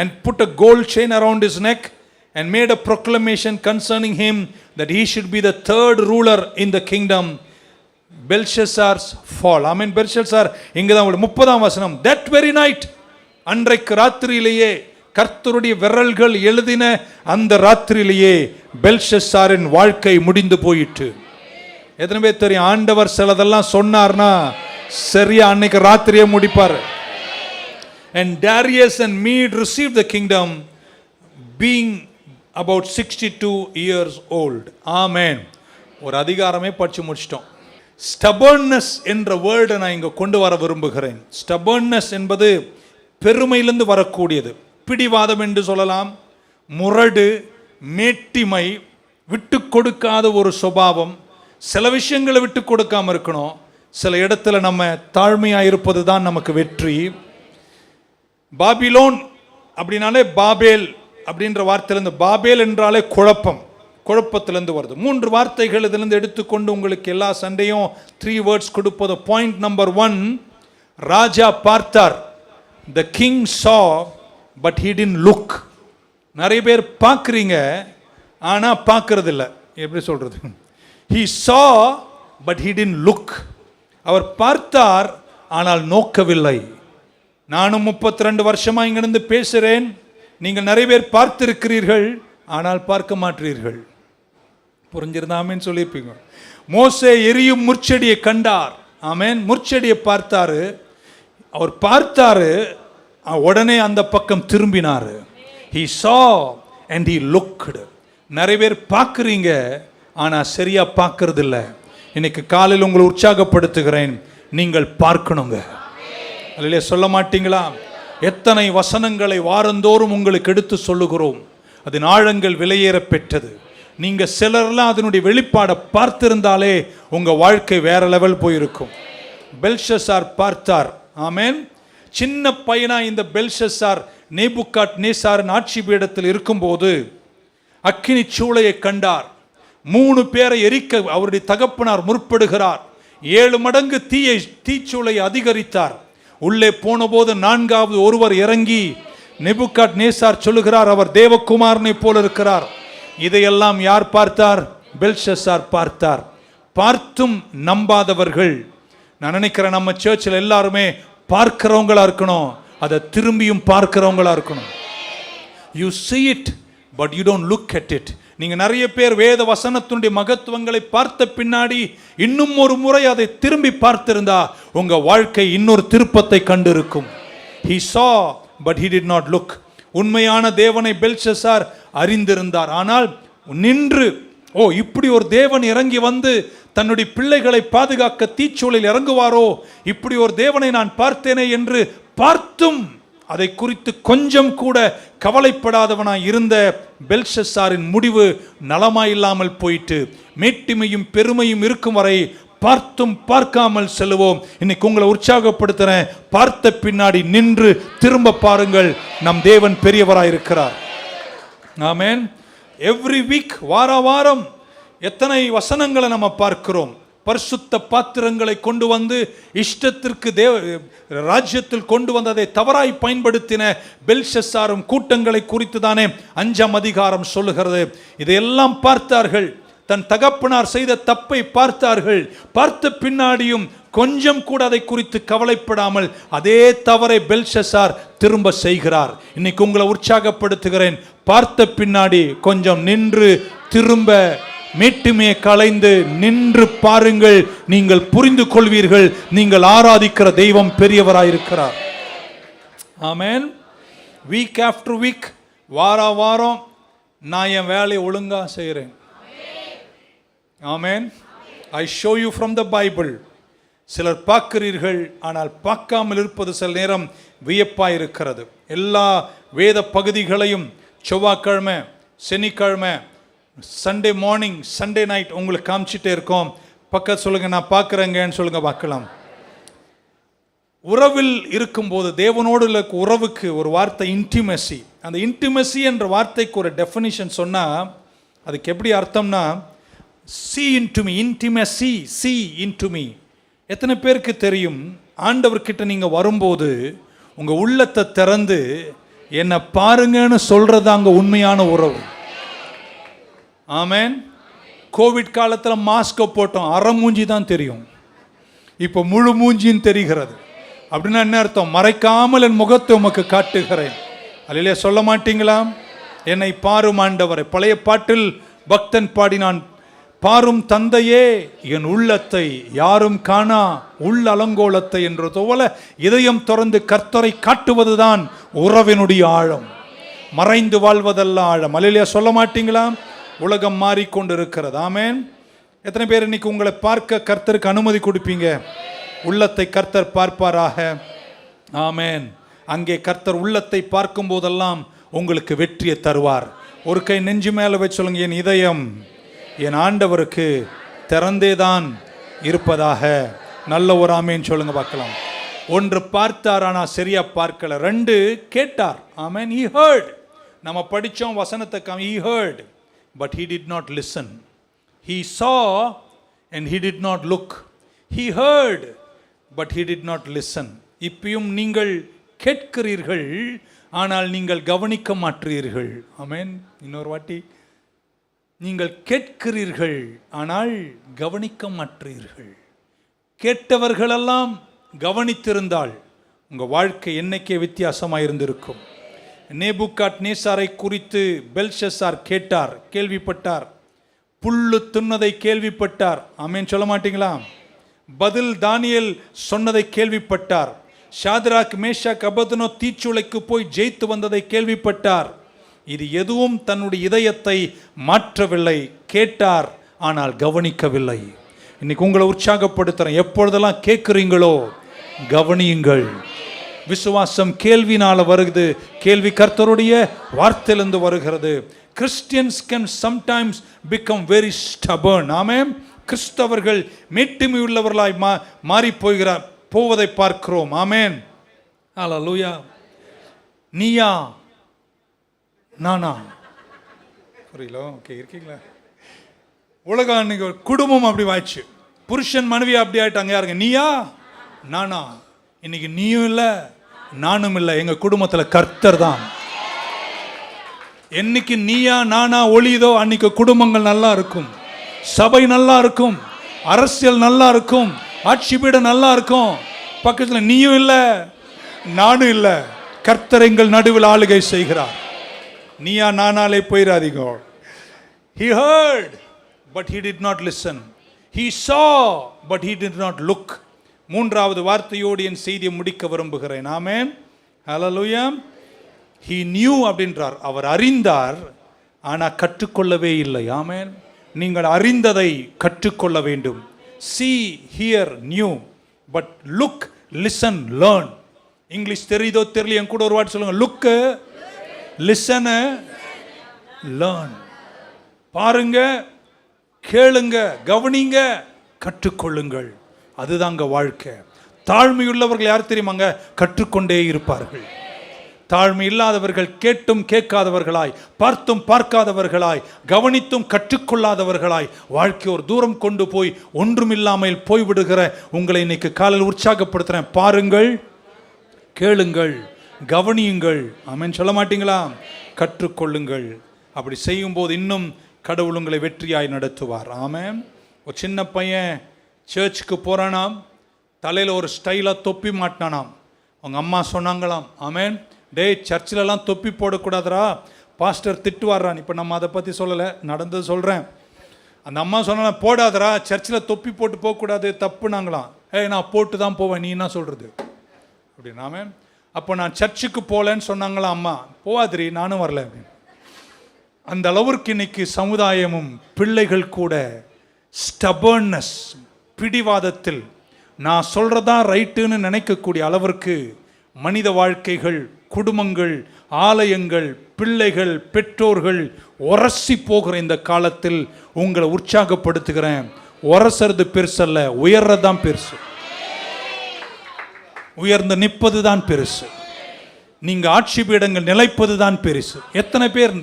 And put a gold chain around his neck and made a proclamation concerning him that he should be the third ruler in the kingdom. Belshazzar's fall. Amen. பெல்ஷஸ்ஸார் இங்கதான் 30ஆம் வசனம். That very night, அன்றைக்கு ராத்திரியிலேயே, கர்த்தருடைய விரல்கள் எழுதின அந்த ராத்திரியிலேயே பெல்ஷஸ்ஸாரின் வாழ்க்கை முடிந்து போயிற்று. எத்தனை பேர் தெரியும், ஆண்டவர் சிலதெல்லாம் சொன்னார்னா சரியா அன்னைக்கு ராத்திரியே முடிப்பார். And Darius and Mede received the kingdom being about 62 years old. Amen. ஒரு அதிகாரமே படிச்சு முடிச்சிட்டோம். Stubbornness என்ற வேர்டை நான் இங்க கொண்டு வர விரும்புகிறேன். Stubbornness என்பது பெருமையிலிருந்து வரக்கூடியது. பிடிவாதம் என்று சொல்லலாம், முரடு, மேட்டிமை, விட்டு கொடுக்காத ஒரு சுபாவம். சில விஷயங்களை விட்டு கொடுக்காம இருக்கணும். சில இடத்துல நம்ம தாழ்மையா இருப்பது தான் நமக்கு வெற்றி. பாபிலோன் அப்படின்னாலே பாபேல் அப்படின்ற வார்த்தையிலிருந்து, பாபேல் என்றாலே குழப்பம், குழப்பத்திலிருந்து வருது. 3 வார்த்தைகள் இதிலிருந்து எடுத்துக்கொண்டு உங்களுக்கு எல்லா சண்டையும் 3 வேர்ட்ஸ் கொடுப்பது. பாயிண்ட் நம்பர் 1, ராஜா பார்த்தார். The king saw but he didn't look. நிறைய பேர் பார்க்குறீங்க ஆனா பார்க்கறது இல்லை. எப்படி சொல்றது? He saw but he didn't look. அவர் பார்த்தார் ஆனால் நோக்கவில்லை. நானும் 32 வருஷமா இங்கிருந்து பேசுறேன். நீங்கள் நிறைய பேர் பார்த்திருக்கிறீர்கள் ஆனால் பார்க்க மாட்டீர்கள். புரிஞ்சிருந்தா ஆமென் சொல்லியிருப்பீங்க. மோசே எரியும் முட்செடியை கண்டார். ஆமென். முட்செடியை பார்த்தாரு. அவர் பார்த்தாரு, உடனே அந்த பக்கம் திரும்பினாரு. He saw and he looked. நிறைய பேர் பார்க்குறீங்க ஆனா சரியா பார்க்கறது இல்லை. இன்னைக்கு காலையில் உங்களை உற்சாகப்படுத்துகிறேன், நீங்கள் பார்க்கணுங்க. அல்லேலூயா. சொல்ல மாட்டீங்களா? எத்தனை வசனங்களை வாரந்தோறும் உங்களுக்கு எடுத்து சொல்லுகிறோம். அதன் ஆழங்கள் விலையேற பெற்றது. நீங்க சிலர்லாம் அதனுடைய வெளிப்பாடை பார்த்திருந்தாலே உங்க வாழ்க்கை வேற லெவல் போயிருக்கும். பெல்ஷஸ்ஸார் பார்த்தார். ஆமென். சின்ன பையனா இந்த பெல்ஷஸ்ஸார் நேபுகாத் நேசாரின் ஆட்சி பீடத்தில் இருக்கும்போது அக்கினி சூளையை கண்டார். 3 பேரை எரிக்க அவருடைய தகப்பனார் முற்படுகிறார். 7 மடங்கு தீச்சூளை அதிகரித்தார். உள்ளே போன போது 4வது ஒருவர் இறங்கி நேபுகாத் நேசார் சொல்லுகிறார், அவர் தேவகுமாரனை போல இருக்கிறார். இதையெல்லாம் யார் பார்த்தார்? பெல்ஷஸ்ஸார் பார்த்தார். பார்த்தும் நம்பாதவர்கள். நான் நினைக்கிறேன் நம்ம சர்ச்சில் எல்லாருமே பார்க்கிறவங்களா இருக்கணும், அதை திரும்பியும் பார்க்கிறவங்களா இருக்கணும். You see it but you don't look at it. நீங்க நிறைய பேர் வேத வசனத்தினுடைய மகத்துவங்களை பார்த்த பின்னாடி இன்னும் ஒரு முறை அதை திரும்பி பார்த்திருந்தா உங்க வாழ்க்கை இன்னொரு திருப்பத்தை கண்டு இருக்கும். He saw but he did not look. உண்மையான தேவனை பெல்ஷஸ்ஸார் அறிந்திருந்தார். ஆனால் நின்று, ஓ இப்படி ஒரு தேவன் இறங்கி வந்து தன்னுடைய பிள்ளைகளை பாதுகாக்க தீச்சூளையில் இறங்குவாரோ, இப்படி ஒரு தேவனை நான் பார்த்தேனே என்று பார்த்தும் அதை குறித்து கொஞ்சம் கூட கவலைப்படாதவனாய் இருந்த பெல்ஷஸ்ஸாரின் முடிவு நலமாயில்லாமல் போயிட்டு, மேட்டிமையும் பெருமையும் இருக்கும் வரை பார்த்தும் பார்க்காமல் செல்லுவோம். இன்னைக்கு உங்களை உற்சாகப்படுத்துறேன், பார்த்த பின்னாடி நின்று திரும்ப பாருங்கள், நம் தேவன் பெரியவராய் இருக்கிறார். ஆமென். எவ்ரி வீக், வாரம் எத்தனை வசனங்களை நம்ம பார்க்கிறோம். பரிசுத்த பாத்திரங்களை கொண்டு வந்து இஷ்டத்திற்கு ராஜ்யத்தில் கொண்டு வந்து அதை தவறாய் பயன்படுத்தின பெல்ஷஸ்ஸாரும் கூட்டங்களை குறித்து தானே 5ஆம் அதிகாரம் சொல்லுகிறது. இதையெல்லாம் பார்த்தார்கள். தன் தகப்பனார் செய்த தப்பை பார்த்தார்கள். பார்த்த பின்னாடியும் கொஞ்சம் கூட அதை குறித்து கவலைப்படாமல் அதே தவறை பெல்ஷஸ்ஸார் திரும்ப செய்கிறார். இன்னைக்கு உங்களை உற்சாகப்படுத்துகிறேன், பார்த்த பின்னாடி கொஞ்சம் நின்று திரும்ப மேட்டுமையை களைந்து நின்று பாருங்கள். நீங்கள் புரிந்து கொள்வீர்கள், நீங்கள் ஆராதிக்கிற தெய்வம் பெரியவராயிருக்கிறார். ஆமென். வீக் ஆஃப்டர் வீக், வாரம் நான் என் வேலையை ஒழுங்கா செய்கிறேன். Amen. I show you from the Bible. சிலர் பார்க்கிறீர்கள், ஆனால் பார்க்காமல் இருப்பது சில நேரம் வியப்பாக இருக்கிறது. எல்லா வேத பகுதிகளையும் செவ்வாய்க்கிழமை, சனிக்கிழமை, சண்டே மார்னிங், சண்டே நைட் உங்களுக்கு காமிச்சிட்டே இருக்கோம். பக்கத்து சொல்லுங்க, நான் பார்க்குறேங்கன்னு சொல்லுங்க பார்க்கலாம். உறவில் இருக்கும்போது தேவனோடு உறவுக்கு ஒரு வார்த்தை இன்டிமெசி. அந்த இன்டிமெசி என்ற வார்த்தைக்கு ஒரு டெஃபினிஷன் சொன்னால் அதுக்கு எப்படி அர்த்தம்னா, see into me, intimacy, see into me. எத்தனை பேருக்கு தெரியும், ஆண்டவர்கிட்ட நீங்கள் வரும்போது உங்கள் உள்ளத்தை திறந்து என்னை பாருங்கன்னு சொல்கிறது அங்கே உண்மையான உறவு. ஆமென். கோவிட் காலத்தில் மாஸ்கை போட்டோம், அரை மூஞ்சி தான் தெரியும், இப்போ முழு மூஞ்சின்னு தெரிகிறது. அப்படின்னா என்ன அர்த்தம்? மறைக்காமல் என் முகத்தை உமக்கு காட்டுகிறேன். அல்லையா, சொல்ல மாட்டீங்களா? என்னை பாரும் ஆண்டவரை. பழைய பாட்டில் பக்தன் பாடினான், பாரும் தந்தையே என் உள்ளத்தை யாரும் காணா உள் அலங்கோலத்தை என்றது போல இதயம் திறந்து கர்த்தரை காட்டுவதுதான் உறவினுடைய ஆழம். மறைந்து வாழ்வதல்ல ஆழம். அல்லையா, சொல்ல மாட்டீங்களா? உலகம் மாறிக்கொண்டிருக்கிறது. ஆமென். எத்தனை பேர் இன்னைக்கு உங்களை பார்க்க கர்த்தருக்கு அனுமதி கொடுப்பீங்க? உள்ளத்தை கர்த்தர் பார்ப்பாராக. ஆமென். அங்கே கர்த்தர் உள்ளத்தை பார்க்கும் போதெல்லாம் உங்களுக்கு வெற்றியை தருவார். ஒரு கை நெஞ்சு மேலே வச்சு சொல்லுங்க, என் இதயம் என் ஆண்டவருக்கு திறந்தேதான் இருப்பதாக. நல்ல ஒரு ஆமேன்னு சொல்லுங்க பார்க்கலாம். ஒன்று, பார்த்தார் ஆனால் சரியா பார்க்கல. ரெண்டு, கேட்டார். ஆமென். he heard. நம்ம படித்தோம் வசனத்தை, he heard but he did not listen. He saw and he did not look. He heard but he did not listen. இப்பயும் நீங்கள் கேட்கிறீர்கள், ஆனால் நீங்கள் கவனிக்க மாற்றீர்கள். ஆமென். இன்னொரு வாட்டி, நீங்கள் கேட்கிறீர்கள் ஆனால் கவனிக்க மாற்றீர்கள். கேட்டவர்களெல்லாம் கவனித்திருந்தால் உங்கள் வாழ்க்கை என்னைக்கே வித்தியாசமாக இருந்திருக்கும். நேபுகாத் நேசாரை குறித்து பெல்ஷசார் கேட்டார், கேள்விப்பட்டார். புல்லு தின்னதை கேள்விப்பட்டார். ஆமென். சொல்ல மாட்டீங்களா? பதில் தானியேல் சொன்னதை கேள்விப்பட்டார். ஷாத்ராக், மேஷாக், அபேத்நேகோ தீச்சூளைக்கு போய் ஜெயித்து வந்ததை கேள்விப்பட்டார். இது எதுவும் தன்னுடைய இதயத்தை மாற்றவில்லை. கேட்டார் ஆனால் கவனிக்கவில்லை. இன்னைக்கு உங்களை உற்சாகப்படுத்துறேன், எப்பொழுதெல்லாம் கேட்குறீங்களோ கவனியுங்கள். விசுவாசம் கேள்வினால வருது, கேள்வி கர்த்தருடைய வார்த்தையிலிருந்து வருகிறது. Christians can sometimes become very stubborn. Amen. கிறிஸ்தவர்கள் மேட்டுமை உள்ளவர்களாய் மாறி போவதை பார்க்கிறோம். ஆமென். ஹல்லேலூயா. நீயா நானா? புரியல? ஓகே, இருக்கீங்களா? உலகம் இன்னைக்கு குடும்பம் அப்படி வாய்ச்சு, புருஷன் மனைவி அப்படி ஆயிட்டாங்க. யாருங்க? நீயா நானா? இன்னைக்கு நீயும் இல்லை நானும் இல்லை, எங்க குடும்பத்தில் கர்த்தர் தான். என்னைக்கு நீயா நானா ஒளியுதோ அன்னைக்கு குடும்பங்கள் நல்லா இருக்கும், சபை நல்லா இருக்கும், அரசியல் நல்லா இருக்கும், ஆட்சி பீடம் நல்லா இருக்கும். பக்கத்தில் நீயும் இல்லை நானும் இல்லை, கர்த்தர் எங்கள் நடுவில் ஆளுகை செய்கிறார். நீயா நானாலே போயிடாதீங்க. He heard but he did not listen. He saw but he did not look. மூன்றாவது வார்த்தையோடு என் செய்தியை முடிக்க விரும்புகிறேன். ஆமென். ஹல்லேலூயா. He knew அப்படின்றார். அவர் அறிந்தார், ஆனால் கற்றுக்கொள்ளவே இல்லை. ஆமென். நீங்கள் அறிந்ததை கற்றுக்கொள்ள வேண்டும். See, hear, knew, but look, listen, learn. English தெரியுதோ தெரியல, என் கூட ஒரு வார்த்தை சொல்லுங்க. look, listen, learn. பாருங்க, கேளுங்க, கவனிங்க, கற்றுக்கொள்ளுங்கள். அதுதாங்க வாழ்க்கை. தாழ்மையுள்ளவர்கள் யார் தெரியுமாங்க? கற்றுக்கொண்டே இருப்பார்கள். தாழ்மை இல்லாதவர்கள் கேட்டும் கேட்காதவர்களாய், பார்த்தும் பார்க்காதவர்களாய், கவனித்தும் கற்றுக்கொள்ளாதவர்களாய் வாழ்க்கை ஒரு தூரம் கொண்டு போய் ஒன்றுமில்லாமல் போய்விடுகிற உங்களை இன்னைக்கு காலையில் உற்சாகப்படுத்துகிறேன். பாருங்கள், கேளுங்கள், கவனியுங்கள். ஆமென். சொல்ல மாட்டீங்களா? கற்றுக்கொள்ளுங்கள். அப்படி செய்யும்போது இன்னும் கடவுள் உங்களை வெற்றியாய் நடத்துவார். ஆமென். ஒரு சின்ன பையன் சர்ச்சுக்கு போகிறானாம், தலையில் ஒரு ஸ்டைலாக தொப்பி மாட்டினானாம். அவங்க அம்மா சொன்னாங்களாம், ஆமென், டேய் சர்ச்சிலலாம் தொப்பி போடக்கூடாதுரா, பாஸ்டர் திட்டுவார்றான். இப்போ நம்ம அதை பற்றி சொல்லலை, நடந்தது சொல்கிறேன். அந்த அம்மா சொன்னா, போடாதரா, சர்ச்சில் தொப்பி போட்டு போகக்கூடாது, தப்புனாங்களாம். நான் போட்டு தான் போவேன், நீ என்ன சொல்கிறது அப்படின்னு. ஆமென். அப்போ நான் சர்ச்சுக்கு போகலன்னு சொன்னாங்களாம் அம்மா. போவாதிரி, நானும் வரல அப்படின்னு. அந்த அளவிற்கு இன்னைக்கு சமுதாயமும் பிள்ளைகள் கூட ஸ்டபர்னஸ், பிடிவாதத்தில் நான் சொல்றதா ரைட்டுன்னு நினைக்கக்கூடிய அளவிற்கு மனித வாழ்க்கைகள், குடும்பங்கள், ஆலயங்கள், பிள்ளைகள், பெற்றோர்கள் உரசி போகிற இந்த காலத்தில் உங்களை உற்சாகப்படுத்துகிறேன். உரசறது பெருசல்ல, உயர்றதான் பெருசு. உயர்ந்து நிற்பது தான் பெருசு. நீங்க ஆட்சி பீடங்கள் நிலைப்பது தான் பெருசு. எத்தனை பேர்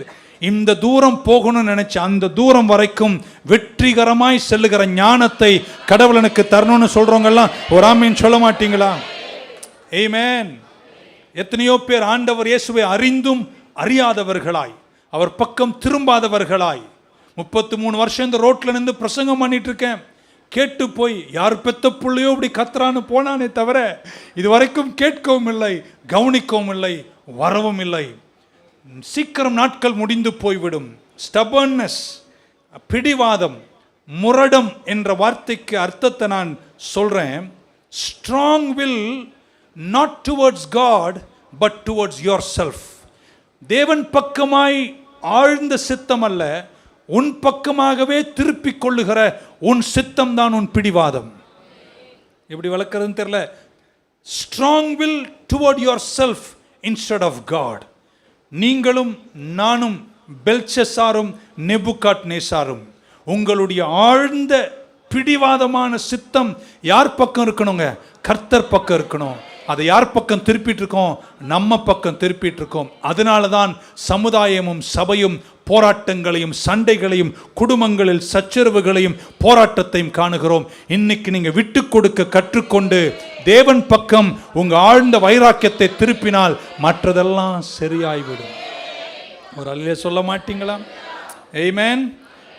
இந்த தூரம் போகணும்னு நினைச்ச அந்த தூரம் வரைக்கும் வெற்றிகரமாய் செல்லுகிற ஞானத்தை கடவுள் எனக்கு தரணும்னு சொல்றவங்கெல்லாம் ஒரு ஆமீன் சொல்ல மாட்டீங்களா? ஆமென். எத்தனையோ பேர் ஆண்டவர் இயேசுவை அறிந்தும் அறியாதவர்களாய், அவர் பக்கம் திரும்பாதவர்களாய், 33 வருஷம் இந்த ரோட்ல நின்று பிரசங்கம் பண்ணிட்டு இருக்கேன். கேட்டு போய் யார் பெத்த புள்ளையோ இப்படி கத்துறான்னு போனானே தவிர இது வரைக்கும் கேட்கவும் இல்லை, கவனிக்கவும் இல்லை, வரவும் இல்லை. சீக்கிரம் நாட்கள் முடிந்து போய்விடும். ஸ்டபர்னஸ், பிடிவாதம், முரடம் என்ற வார்த்தைக்கு அர்த்தத்தை நான் சொல்றேன். Strong will, not towards God but towards yourself. தேவன் பக்கமாய் ஆழ்ந்த சித்தம் அல்ல, உன் பக்கமாகவே திருப்பிக் கொள்ளுகிற உன் சித்தம் தான் உன் பிடிவாதம். எப்படி வளர்க்கறதுன்னு தெரியல. Strong will toward yourself instead of God. நீங்களும் நானும் பெல்ஷஸ்ஸாரும் நேபுகாத்நேசாரும் உங்களுடைய ஆழ்ந்த பிடிவாதமான சித்தம் யார் பக்கம் இருக்கணுங்க? கர்த்தர் பக்கம் இருக்கணும். அதை யார் பக்கம் திருப்பிட்டு இருக்கோம்? நம்ம பக்கம் திருப்பிட்டு இருக்கோம். அதனால தான் சமுதாயமும் சபையும் போராட்டங்களையும் சண்டைகளையும் குடும்பங்களில் சச்சரவுகளையும் போராட்டத்தையும் காணுகிறோம். இன்னைக்கு நீங்க விட்டு கொடுக்க கற்றுக்கொண்டு தேவன் பக்கம் உங்க ஆழ்ந்த வைராக்கியத்தை திருப்பினால் மற்றதெல்லாம் சரியாய்விடும். ஒரு அல்லேலூயா சொல்ல மாட்டீங்களா? ஆமென்.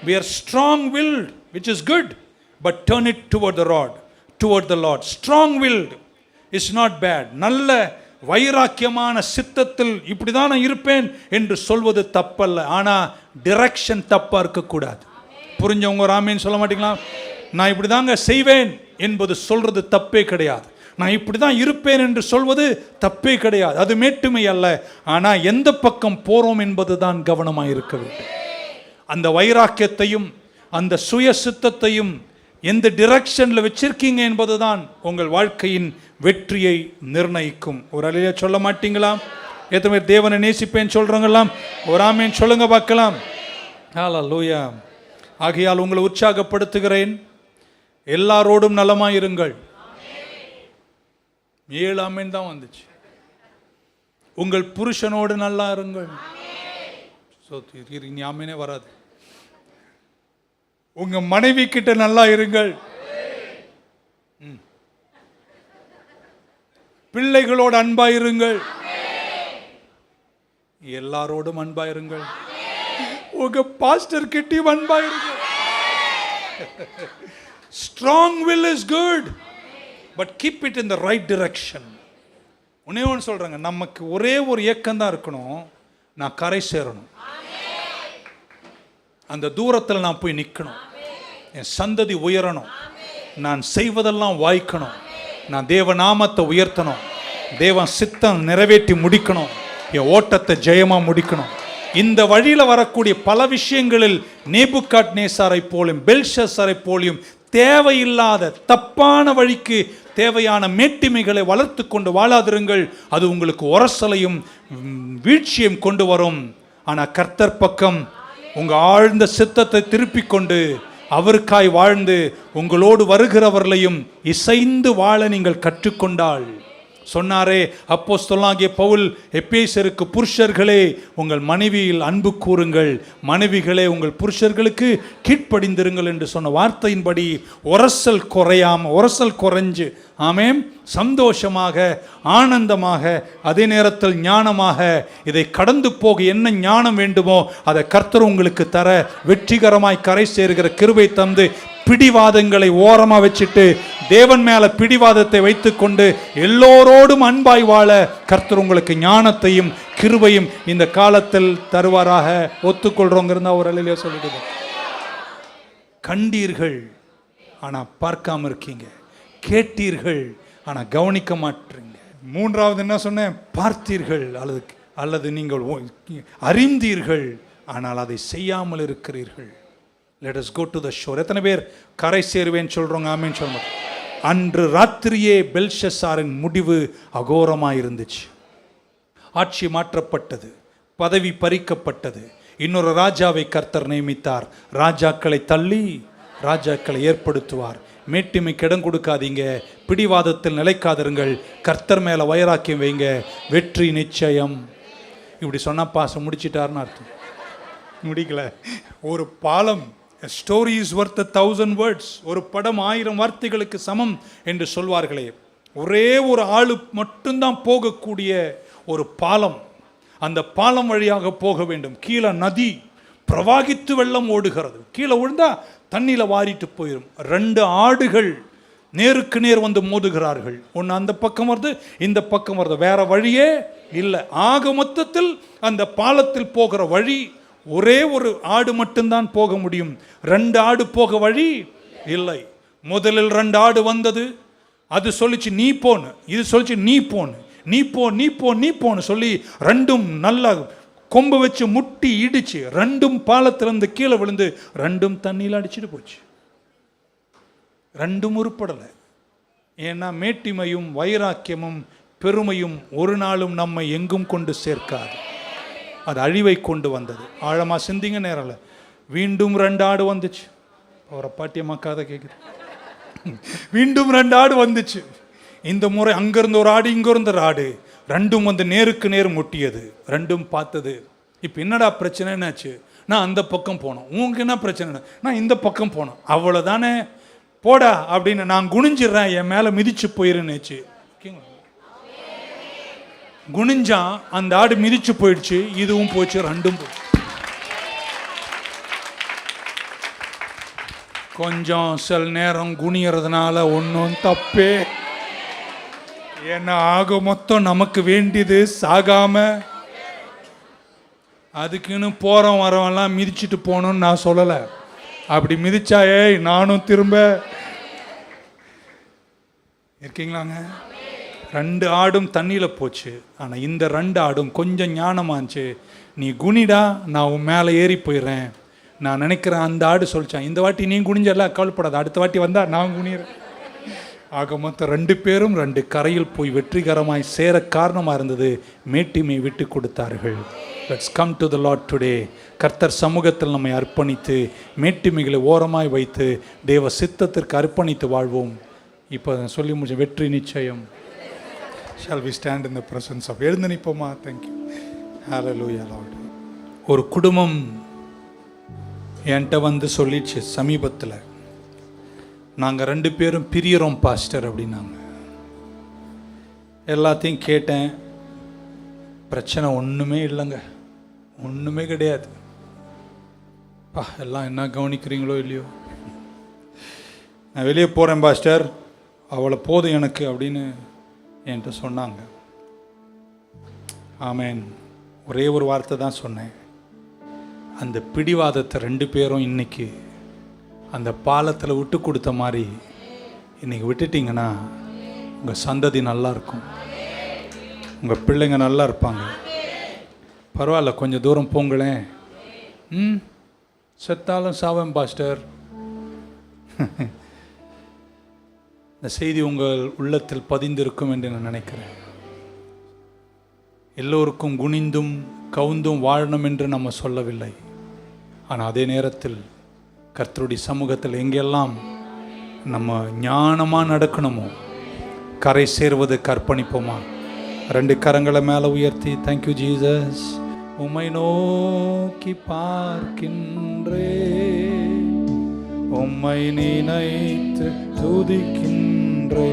We are strong willed, which is good, but turn it toward the Lord, toward the Lord. Strong willed is not bad. நல்ல வைராக்கியமான சித்தத்தில் இப்படிதான் நான் இருப்பேன் என்று சொல்வது தப்பல்ல. ஆனா டிரெக்ஷன் தப்பா இருக்கக்கூடாது. புரிஞ்சவங்க ஒரு ஆமீன் சொல்ல மாட்டீங்களா? நான் இப்படிதாங்க செய்வேன் என்பது சொல்றது தப்பே கிடையாது. நான் இப்படி தான் இருப்பேன் என்று சொல்வது தப்பே கிடையாது. அது மேட்டுமை அல்ல. ஆனால் எந்த பக்கம் போகிறோம் என்பது தான் கவனமாக இருக்க வேண்டும். அந்த வைராக்கியத்தையும் அந்த சுய சித்தத்தையும் எந்த டிரெக்ஷனில் வச்சிருக்கீங்க என்பது தான் உங்கள் வாழ்க்கையின் வெற்றியை நிர்ணயிக்கும். ஒரு அல்லேலூயா சொல்ல மாட்டீங்களா? எத்தனை பேர் தேவனை நேசிப்பேன் சொல்கிறவங்களாம் ஒரு ஆமீன் சொல்லுங்க பார்க்கலாம். ஹல்லேலூயா. ஆகையால் உங்களை உற்சாகப்படுத்துகிறேன். எல்லாரோடும் நலமாயிருங்கள். 7 ஆமீன் தான் வந்துச்சு. உங்கள் புருஷனோடு நல்லா இருங்கள். இனி ஆமீனே வராது. உங்க மனைவி கிட்ட நல்லா இருங்கள். பிள்ளைகளோடு அன்பாயிருங்கள். எல்லாரோடும் அன்பாயிருங்கள். உங்க பாஸ்டர் கிட்டயும் அன்பாயிருங்கள். Strong will is good, but keep it in the right direction. ஒன்னே ஒன்று சொல்றாங்க, நமக்கு ஒரே ஒரு ஏக்கம் தான் இருக்கணும், நான் கரை சேரணும். அந்த தூரத்தில் நான் போய் நிற்கணும். என் சந்ததி உயரணும். நான் செய்வதெல்லாம் வாய்க்கணும். நான் தேவ நாமத்தை உயர்த்தணும். தேவன் சித்தம் நிறைவேற்றி முடிக்கணும். என் ஓட்டத்தை ஜெயமா முடிக்கணும். இந்த வழியில் வரக்கூடிய பல விஷயங்களில் நேபுகாத்நேசாரை போலும் பெல்ஷஸ்ஸாரை போலும் தேவையில்லாத தப்பான வழிக்கு தேவையான மேட்டிமைகளை வளர்த்து கொண்டு வாழாதிருங்கள். அது உங்களுக்கு உரசலையும் வீழ்ச்சியும் கொண்டு வரும். ஆனால் கர்த்தர் பக்கம் உங்க ஆழ்ந்த சித்தத்தை திருப்பிக் கொண்டு அவருக்காய் வாழ்ந்து உங்களோடு வருகிறவர்களையும் இசைந்து வாழ நீங்கள் கற்றுக்கொண்டால், சொன்னாரே அப்போஸ்தலனாகிய பவுல் எபேசியருக்கு, புருஷர்களே உங்கள் மனைவியில் அன்பு கூறுங்கள், மனைவிகளே உங்கள் புருஷர்களுக்கு கீழ்ப்படிந்திருங்கள் என்று சொன்ன வார்த்தையின்படி உரசல் குறைஞ்சு ஆமென் சந்தோஷமாக ஆனந்தமாக அதே நேரத்தில் ஞானமாக இதை கடந்து போக என்ன ஞானம் வேண்டுமோ அதை கர்த்தர் உங்களுக்கு தர வெற்றிகரமாய் கரை சேர்கிற கிருபை தந்து பிடிவாதங்களை ஓரமா வச்சுட்டு தேவன் மேல பிடிவாதத்தை வைத்துக்கொண்டு எல்லோரோடும் அன்பாய் வாழ கர்த்தர் உங்களுக்கு ஞானத்தையும் கிருபையும் இந்த காலத்தில் தருவாராக. ஒத்துக்கொள்றவங்க இருந்தா ஒரு அல்லேலூயா சொல்லிடுங்க. கண்டீர்கள் ஆனா பார்க்காம இருக்கீங்க, கேட்டீர்கள் ஆனா கவனிக்க மாட்டீங்க. மூன்றாவது என்ன சொன்னேன்? பார்த்தீர்கள் அல்லது நீங்கள் அறிந்தீர்கள் ஆனால் அதை செய்யாமல் இருக்கிறீர்கள். let us go to the shore. எத்தனை பேர் கரை சேருவேன்னு சொல்றோங்க? ஆமென் சொல்லுங்க. அன்று ராத்திரியே பெல்ஷஸ்ஸாரின் முடிவு அகோரமாக இருந்துச்சு. ஆட்சி மாற்றப்பட்டது, பதவி பறிக்கப்பட்டது. இன்னொரு ராஜாவை கர்த்தர் நியமித்தார். ராஜாக்களை தள்ளி ராஜாக்களை ஏற்படுத்துவார். மேட்டிமைக்கு இடம் கொடுக்காதீங்க, பிடிவாதத்தில் நிலைக்காதிருங்கள், கர்த்தர் மேலே வைராக்கியம் வைங்க, வெற்றி நிச்சயம். இப்படி சொன்னால் பாசம் முடிச்சிட்டாருன்னு அர்த்தம். முடிக்கல. ஒரு பாலம், ஸ்டோரி இஸ் ஒர்த் 1000 words. ஒரு படம் 1000 வார்த்தைகளுக்கு சமம் என்று சொல்வார்களே. ஒரே ஒரு ஆளு மட்டும்தான் போகக்கூடிய ஒரு பாலம். அந்த பாலம் வழியாக போக வேண்டும். கீழே நதி பிரவாகித்து வெள்ளம் ஓடுகிறது. கீழே விழுந்தா தண்ணியில் வாரிட்டு போயிடும். 2 ஆடுகள் நேருக்கு நேர் வந்து மோதுகிறார்கள். ஒன்று அந்த பக்கம் வருது, இந்த பக்கம் வருது. வேற வழியே இல்லை. ஆக மொத்தத்தில் அந்த பாலத்தில் போகிற வழி ஒரே ஒரு ஆடு மட்டும்தான் போக முடியும். 2 ஆடு போக வழி இல்லை. முதலில் 2 ஆடு வந்தது. அது சொல்லிச்சு நீ போன்னு, இது சொல்லிச்சு நீ போன்னு, நீ போ நீ போ நீ போன்னு சொல்லி 2ம் நல்லா கொம்பு வச்சு முட்டி இடிச்சு 2ம் பாலத்திலிருந்து கீழே விழுந்து 2ம் தண்ணியில் அடிச்சுட்டு போச்சு. 2ம் உருப்படலை. ஏன்னா மேட்டிமையும் வைராக்கியமும் பெருமையும் ஒரு நாளும் நம்மை எங்கும் கொண்டு சேர்க்காது. அது அழிவை கொண்டு வந்தது. ஆழமாக சிந்திங்க. நேரில் மீண்டும் 2 ஆடு வந்துச்சு. அவரை பாட்டியம்மாக்காத கேட்குது. மீண்டும் 2 ஆடு வந்துச்சு. இந்த முறை அங்கிருந்த ஒரு ஆடு, இங்கிருந்த ஒரு ஆடு, 2ம் வந்து நேருக்கு நேர் முட்டியது. 2ம் பார்த்தது. இப்போ என்னடா பிரச்சனை? என்னாச்சு? நான் அந்த பக்கம் போனோம். உங்களுக்கு என்ன பிரச்சனை? நான் இந்த பக்கம் போனோம். அவ்வளோதானே, போடா அப்படின்னு நான் குனிஞ்சிடுறேன், என் மேலே மிதிச்சு போயிருந்துச்சு. குனிஞ்சான், அந்த ஆடு மிதிச்சு போயிடுச்சு. இதுவும் போச்சு, 2ம் போச்சு. கொஞ்சம் சில நேரம் குனியறதுனால ஒன்றும் தப்பே. ஏன்னா ஆக மொத்தம் நமக்கு வேண்டியது சாகாம. அதுக்குன்னு போகிறோம் வரவெல்லாம் மிதிச்சுட்டு போகணும்னு நான் சொல்லலை. அப்படி மிதிச்சாயே நானும் திரும்ப இருக்கீங்களாங்க. 2 ஆடும் தண்ணியில் போச்சு. ஆனால் இந்த 2 ஆடும் கொஞ்சம் ஞானமாச்சு. நீ குனிடா, நான் உன் மேலே ஏறி போயிடுறேன். நான் நினைக்கிறேன் அந்த ஆடு சொல்லிச்சான், இந்த வாட்டி நீ குனிஞ்செல்லாம் கவலைப்படாது, அடுத்த வாட்டி வந்தால் நான் குனிறேன். ஆக மொத்தம் 2 பேரும் 2 கரையில் போய் வெற்றிகரமாய் சேர காரணமாக இருந்தது மேட்டிமை விட்டு கொடுத்தார்கள். Let's come to the Lord today. கர்த்தர் சமூகத்தில் நம்மை அர்ப்பணித்து மேட்டிமைகளை ஓரமாய் வைத்து தேவ சித்தத்திற்கு அர்ப்பணித்து வாழ்வோம். இப்போ சொல்லி முடிச்ச வெற்றி நிச்சயம். Shall we stand in the presence of? எழுந்து நிற்போமா? Thank you. Hallelujah Lord. ஒரு குடும்பம் என்கிட்ட வந்து சொல்லிச்சு சமீபத்தில், நாங்கள் 2 பேரும் பிரியறோம் பாஸ்டர் அப்படின்னாங்க. எல்லாத்தையும் கேட்டேன். பிரச்சனை ஒன்றுமே இல்லைங்க, ஒன்றுமே கிடையாது. எல்லாம் என்ன கவனிக்கிறீங்களோ இல்லையோ, நான் வெளியே போகிறேன் பாஸ்டர், அவளை போதும் எனக்கு அப்படின்னு என்கிட்ட சொன்னாங்க. ஆமேன். ஒரே ஒரு வார்த்தை தான் சொன்னேன். அந்த பிடிவாதத்தை 2 பேரும் இன்னைக்கு அந்த பாலத்தில் விட்டு கொடுத்த மாதிரி இன்றைக்கி விட்டுட்டிங்கன்னா உங்கள் சந்ததி நல்லா இருக்கும், உங்கள் பிள்ளைங்க நல்லா இருப்பாங்க. பரவாயில்ல, கொஞ்சம் தூரம் போங்களேன். செத்தாலும் சாவேன் பாஸ்டர். இந்த செய்தி உங்கள் உள்ளத்தில் பதிந்திருக்கும் என்று நான் நினைக்கிறேன். எல்லோருக்கும் குனிந்தும் கவுந்தும் வாழணும் என்று நம்ம சொல்லவில்லை. ஆனால் அதே நேரத்தில் கர்த்தருடைய சமூகத்தில் எங்கெல்லாம் நம்ம ஞானமாக நடக்கணுமோ, கரை சேர்வதற்கு அர்ப்பணிப்போமா? 2 கரங்களை மேலே உயர்த்தி, தேங்க்யூ ஜீசஸ், உம்மை நோக்கி பார்க்கின்றே, உம்மை நினைத்து துதிக்கின்றே,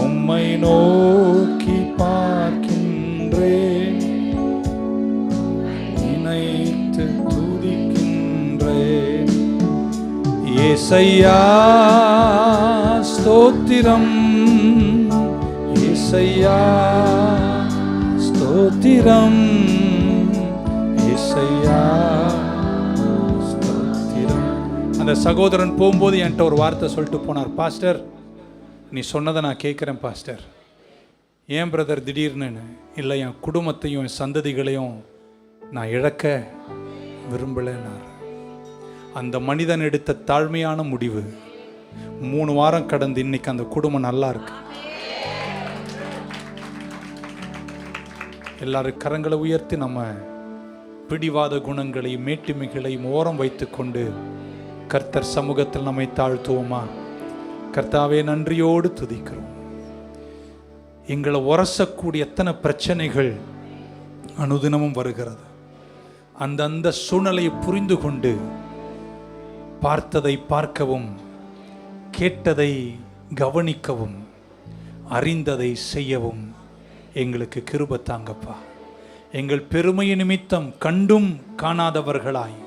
உம்மை நோக்கி பார்க்கின்றே, நினைத்து துதிக்கின்றே. ஏசையா ஸ்தோத்திரம், ஏசையா ஸ்தோத்திரம், ஏசையா ஸ்தோத்திரம். அந்த சகோதரன் போகும்போது என்கிட்ட ஒரு வார்த்தை சொல்லிட்டு போனார். பாஸ்டர், நீ சொன்னதை நான் கேட்குறேன் பாஸ்டர். ஏன் பிரதர் திடீர்னு? இல்லை, என் குடும்பத்தையும் என் சந்ததிகளையும் நான் இழக்க விரும்பலைன்னார். அந்த மனிதன் எடுத்த தாழ்மையான முடிவு 3 வாரம் கடந்து இன்னைக்கு அந்த குடும்பம் நல்லா இருக்கு. எல்லாரும் கரங்களை உயர்த்தி நம்ம பிடிவாத குணங்களையும் மேட்டுமைகளையும் ஓரம் வைத்துக்கொண்டு கர்த்தர் சமூகத்தில் நம்மை தாழ்த்துவோமா? கர்த்தாவே, நன்றியோடு துதிக்கிறோம். எங்களை உரசக்கூடிய எத்தனை பிரச்சனைகள் அனுதினமும் வருகிறது. அந்த சூழ்நிலையை புரிந்து கொண்டு பார்த்ததை பார்க்கவும், கேட்டதை கவனிக்கவும், அறிந்ததை செய்யவும் எங்களுக்கு கிருபை தாங்கப்பா. எங்கள் பெருமை நிமித்தம் கண்டும் காணாதவர்களாய்,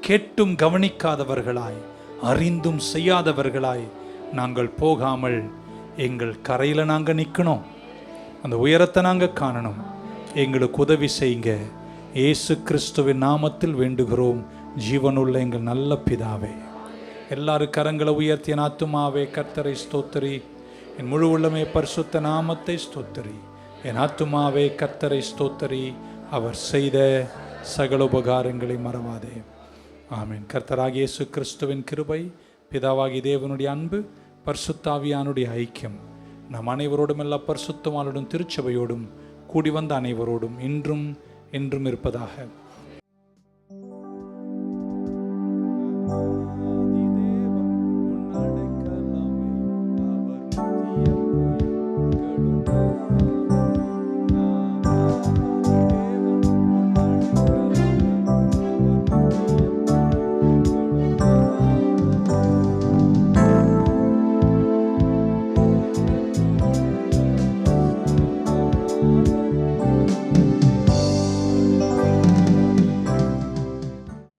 கேட்டும் கவனிக்காதவர்களாய், அறிந்தும் செய்யாதவர்களாய் நாங்கள் போகாமல் எங்கள் கரையில் நாங்கள் நிற்கணும். அந்த உயரத்தை நாங்கள் காணணும். எங்களுக்கு உதவி செய்யுங்க. இயேசு கிறிஸ்துவின் நாமத்தில் வேண்டுகிறோம் ஜீவனுள்ள எங்கள் நல்ல பிதாவே. எல்லாரும் கரங்களை உயர்த்திய ஆத்துமாவே கர்த்தரை ஸ்தோத்திரி. என் முழு உள்ளமே பரிசுத்த நாமத்தை ஸ்தோத்திரி. என் ஆத்துமாவே கர்த்தரை ஸ்தோத்திரி. அவர் செய்த சகல உபகாரங்களை மறவாதே. ஆமீன். கர்த்தராகிய இயேசு கிறிஸ்துவின் கிருபை, பிதாவாகிய தேவனுடைய அன்பு, பரிசுத்தாவியானுடைய ஐக்கியம் நம் அனைவரோடும், எல்லா பரிசுத்தவான்களுடன் திருச்சபையோடும் கூடி வந்த அனைவரோடும் இன்றும் என்றும் இருப்பதாக.